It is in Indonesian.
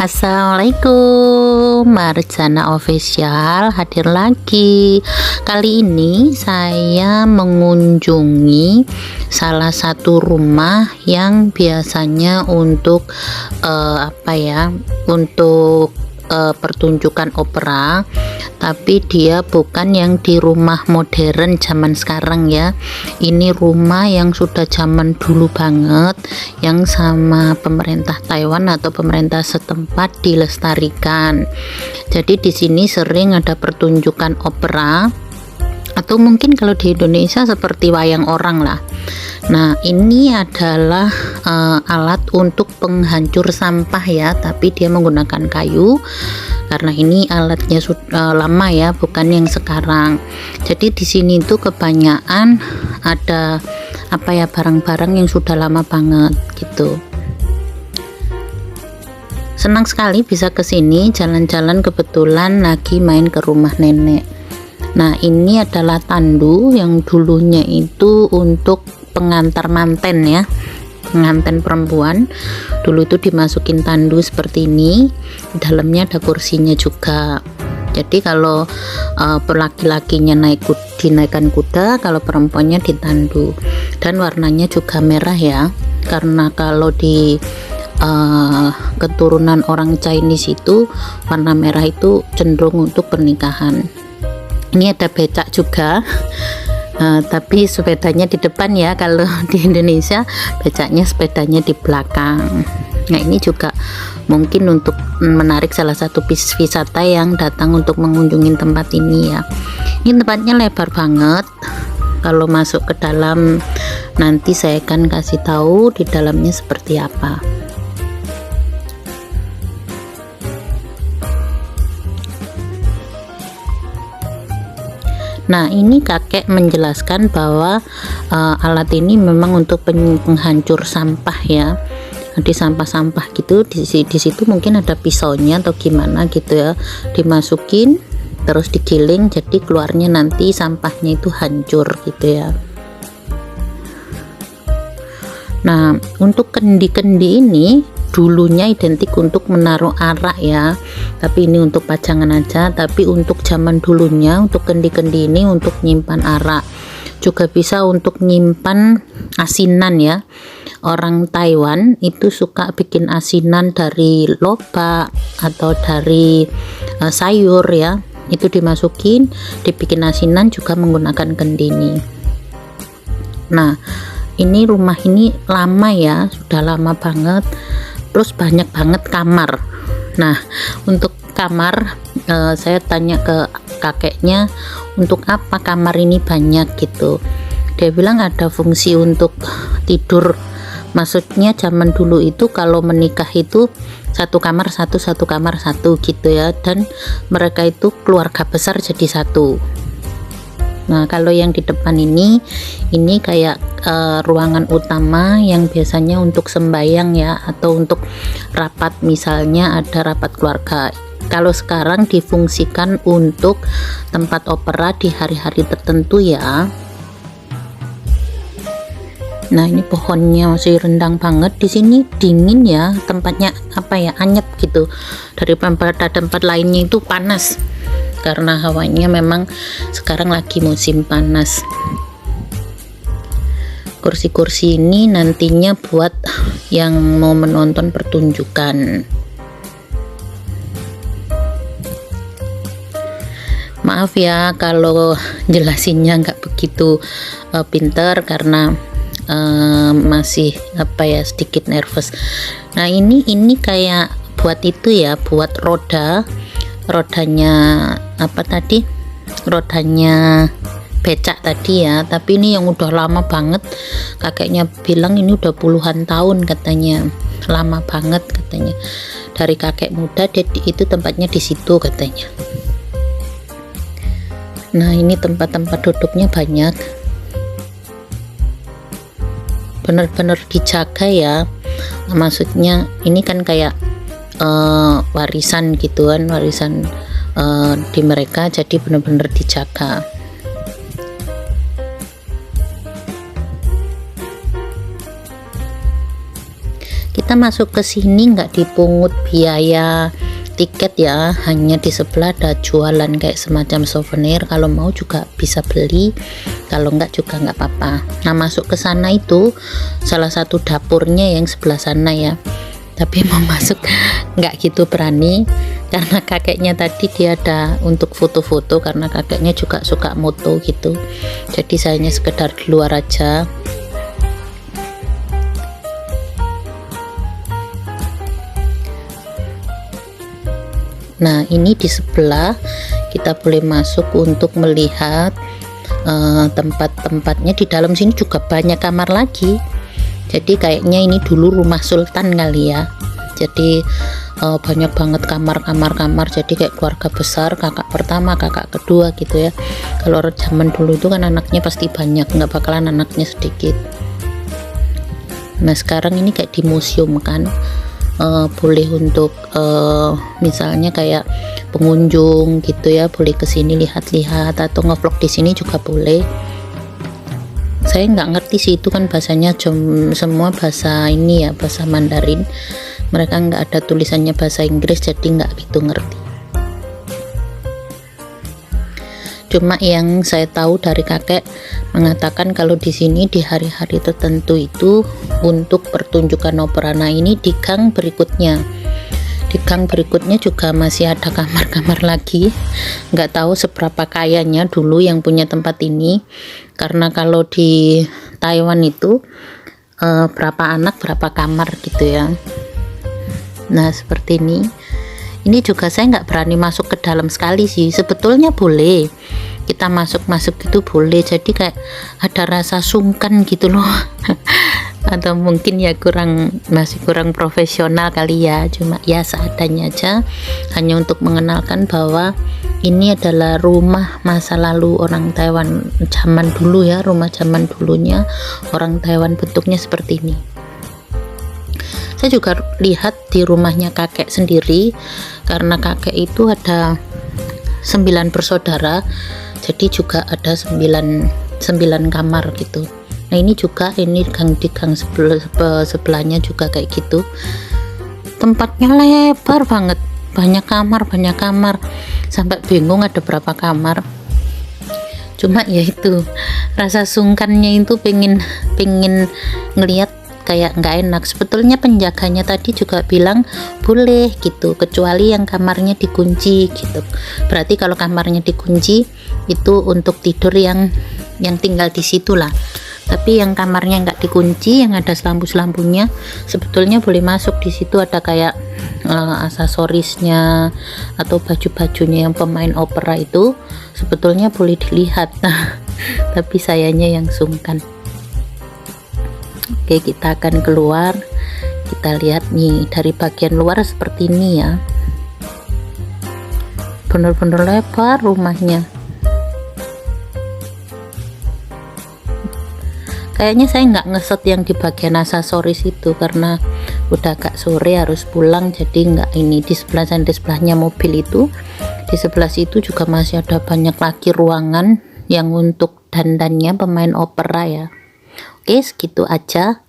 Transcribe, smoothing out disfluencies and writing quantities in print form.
Assalamualaikum, Marjana Official hadir lagi. Kali ini saya mengunjungi salah satu rumah yang biasanya untuk untuk pertunjukan opera, tapi dia bukan yang di rumah modern zaman sekarang ya. Ini rumah yang sudah zaman dulu banget, yang sama pemerintah Taiwan atau pemerintah setempat dilestarikan. Jadi di sini sering ada pertunjukan opera, atau mungkin kalau di Indonesia seperti wayang orang lah. Nah, ini adalah alat untuk penghancur sampah ya, tapi dia menggunakan kayu karena ini alatnya sudah lama ya, bukan yang sekarang. Jadi di sini tuh kebanyakan ada barang-barang yang sudah lama banget gitu. Senang sekali bisa ke sini jalan-jalan, kebetulan lagi main ke rumah nenek. Nah, ini adalah tandu yang dulunya itu untuk pengantar manten ya, pengantin perempuan. Dulu itu dimasukin tandu seperti ini, di dalamnya ada kursinya juga. Jadi kalau laki-lakinya dinaikkan kuda, kalau perempuannya ditandu. Dan warnanya juga merah ya, karena kalau di keturunan orang Chinese itu warna merah itu cenderung untuk pernikahan. Ini ada becak juga. Tapi sepedanya di depan ya, kalau di Indonesia becaknya sepedanya di belakang. Nah, ini juga mungkin untuk menarik salah satu wisata yang datang untuk mengunjungi tempat ini ya. Ini tempatnya lebar banget. Kalau masuk ke dalam nanti saya akan kasih tahu di dalamnya seperti apa. Nah, ini kakek menjelaskan bahwa alat ini memang untuk penghancur sampah ya. Di sampah-sampah gitu, di situ mungkin ada pisaunya atau gimana gitu ya, dimasukin terus digiling, jadi keluarnya nanti sampahnya itu hancur gitu ya. Nah, untuk kendi-kendi ini dulunya identik untuk menaruh arak ya, tapi ini untuk pajangan aja. Tapi untuk zaman dulunya, untuk kendi-kendi ini untuk nyimpan arak, juga bisa untuk nyimpan asinan ya. Orang Taiwan itu suka bikin asinan dari lobak atau dari sayur ya, itu dimasukin, dibikin asinan juga menggunakan kendi ini. Nah, ini rumah ini lama ya, sudah lama banget. Terus banyak banget kamar. Nah, untuk kamar saya tanya ke kakeknya, untuk apa kamar ini banyak gitu. Dia bilang ada fungsi untuk tidur. Maksudnya zaman dulu itu kalau menikah itu satu kamar satu gitu ya, dan mereka itu keluarga besar jadi satu. Nah, kalau yang di depan ini kayak ruangan utama yang biasanya untuk sembayang ya, atau untuk rapat, misalnya ada rapat keluarga. Kalau sekarang difungsikan untuk tempat opera di hari-hari tertentu ya. Nah, ini pohonnya masih rendang banget. Di sini dingin ya, tempatnya anyep gitu. Daripada tempat lainnya itu panas, karena hawanya memang sekarang lagi musim panas. Kursi-kursi ini nantinya buat yang mau menonton pertunjukan. Maaf ya kalau jelasinnya nggak begitu pinter, karena masih sedikit nervous. Nah, ini kayak buat itu ya, buat rodanya rodanya becak tadi ya. Tapi ini yang udah lama banget, kakeknya bilang ini udah puluhan tahun katanya, lama banget katanya. Dari kakek muda itu tempatnya di situ katanya. Nah, ini tempat-tempat duduknya banyak, bener-bener dijaga ya. Maksudnya ini kan kayak warisan gitu kan, warisan di mereka, jadi bener-bener dijaga. Kita kita masuk ke sini nggak dipungut biaya tiket ya, hanya di sebelah ada jualan kayak semacam souvenir, kalau mau juga bisa beli, kalau enggak juga nggak apa-apa. Nah, masuk ke sana itu salah satu dapurnya yang sebelah sana ya, tapi mau masuk nggak gitu berani karena kakeknya tadi dia ada untuk foto-foto, karena kakeknya juga suka moto gitu, jadi saya hanya sekedar di luar aja. Nah, ini di sebelah kita boleh masuk untuk melihat tempat-tempatnya. Di dalam sini juga banyak kamar lagi, jadi kayaknya ini dulu rumah sultan kali ya, jadi banyak banget kamar, jadi kayak keluarga besar, kakak pertama, kakak kedua gitu ya. Kalau zaman dulu itu kan anaknya pasti banyak, nggak bakalan anaknya sedikit. Nah, sekarang ini kayak di museum kan, boleh untuk misalnya kayak pengunjung gitu ya, boleh kesini lihat-lihat atau ngevlog di sini juga boleh. Saya nggak ngerti sih, itu kan bahasanya semua bahasa ini ya, bahasa Mandarin, mereka nggak ada tulisannya bahasa Inggris, jadi nggak gitu ngerti. Cuma yang saya tahu dari kakek mengatakan kalau di sini di hari-hari tertentu itu untuk pertunjukan opera. Nah, ini di gang berikutnya, juga masih ada kamar-kamar lagi. Nggak tahu seberapa kayanya dulu yang punya tempat ini, karena kalau di Taiwan itu berapa anak berapa kamar gitu ya. Nah, seperti ini juga saya nggak berani masuk ke dalam sekali sih, sebetulnya boleh kita masuk itu boleh, jadi kayak ada rasa sungkan gitu loh atau mungkin ya masih kurang profesional kali ya, cuma ya seadanya aja, hanya untuk mengenalkan bahwa ini adalah rumah masa lalu orang Taiwan zaman dulu ya, rumah zaman dulunya orang Taiwan bentuknya seperti ini. Saya juga lihat di rumahnya kakek sendiri, karena kakek itu ada 9 bersaudara, jadi juga ada 9 kamar gitu. Nah, ini juga di gang sebelahnya juga kayak gitu, tempatnya lebar banget, banyak kamar, sampai bingung ada berapa kamar. Cuma ya itu rasa sungkannya itu, pengen ngelihat kayak nggak enak. Sebetulnya penjaganya tadi juga bilang boleh gitu, kecuali yang kamarnya dikunci gitu. Berarti kalau kamarnya dikunci itu untuk tidur yang tinggal di situ lah. Tapi yang kamarnya nggak dikunci, yang ada lampu-lampunya, sebetulnya boleh masuk. Di situ ada kayak aksesorisnya atau baju-bajunya yang pemain opera itu, sebetulnya boleh dilihat. Tapi sayanya yang sungkan. Oke, kita akan keluar, kita lihat nih dari bagian luar seperti ini ya, bener-bener lebar rumahnya. Kayaknya saya nggak ngeset yang di bagian aksesoris itu karena udah agak sore harus pulang, jadi nggak ini. Di sebelahnya mobil itu, di sebelah situ juga masih ada banyak lagi ruangan yang untuk dandannya pemain opera ya. Oke, segitu aja.